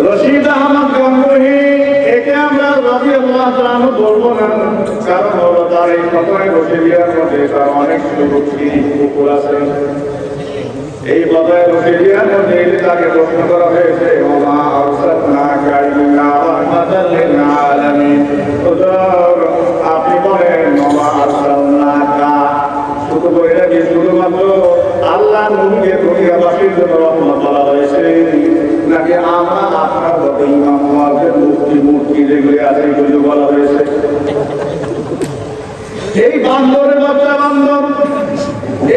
রশিদ আহমদ গঙ্গোহী, একে আমরা রাদিয়াল্লাহু তাআলা আনহু বলবো না, কারণ হলো তার এই কথায় রশিদিয়ার মধ্যে তার অনেক পুকুর আছে। এই কথায় রশিদিয়ার মধ্যে তাকে প্রশ্ন করা হয়েছে, ওমা আরসালনাকা ইল্লা রাহমাতাল লিল আলামিন, আপনি বলেন ওমা আরসালনাকা, শুধু বইটা কি শুধুমাত্র আল্লাহ নবীকে দুনিয়াবাসীর জন্য রহমত বলা হয়েছে, নাকি আমরা আপনার মতো ইমাম মুয়াজ্জিন মুফতি যেগুলি আছে এগুলো বলা হয়েছে? এই বান্দরের বাচ্চা বান্দর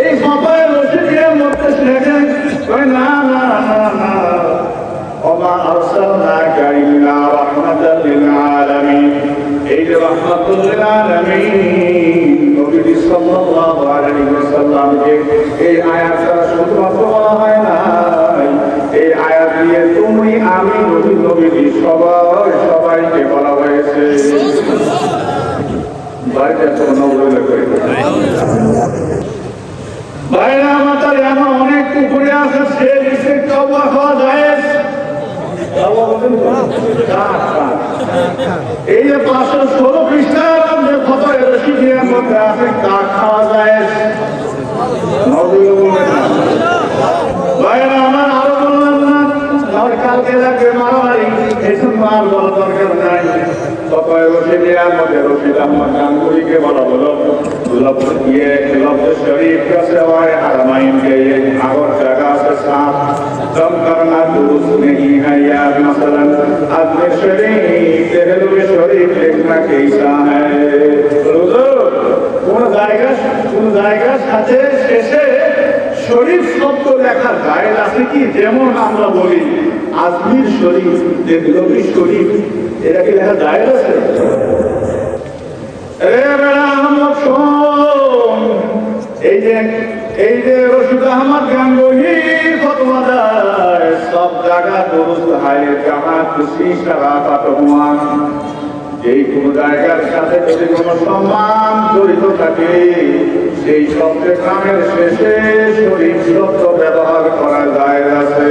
এই সবাই রশিদিয়ার মধ্যে লেখে না না না না, ওমা আরসালনাকা ইল্লা রাহমাতাল লিল আলামিন, এই যে রাহমাতুল লিল আলামিন নবী সাল্লাল্লাহু আলাইহি ওয়াসাল্লামকে এই আয়াত দ্বারা শুধুমাত্র বলা হয় না, এই আয়াত দিয়ে তুমি আমি নবী সবাইকে বলা হয়েছে। বাড়িতে বাইরে আমাদের এমন অনেক পুকুরে আছে, সে নিচে তওবা খাওয়া যায়। এই যে 516 পৃষ্ঠার যে ফতোয়া রশিদিয়ার মধ্যে আছে, তা খাওয়া যায়। বাইরে আমার আরো বললাম না, আমার কালকে লাগবে মারামারি, এই জন্য আর বলা দরকার নাই। ফতোয়া রশিদিয়ার মধ্যে রশিদ আহমদ গাঙ্গুহিকে বলা হলো, लफ्ज़ शरीफ का सिवाय हरमैन के ये और जगह से साफ दम करना दुरुस्त नहीं है। यार मसलन अजमेर शरीफ, देहलवी शरीफ देखना कैसा है? কোন জায়গার সাথে শেষে শরীফ শব্দ লেখার গায়ে আছে কি? যেমন আমরা বলি আজমির শরীফ, দেহলভী শরীফ, এটা কি লেখা গায়ে আছে? এই যে রশিদ আহমদ গাঙ্গুহি ফতোয়া দেয়, সব জায়গা দুরুস্ত হয়, যাহা খুশি শারাফাত হুয়া। এই কোন জায়গার সাথে যদি কোন সম্মান জড়িত থাকে, সেই শব্দের নামের শেষে শরীফ শব্দ ব্যবহার করা যায় আছে।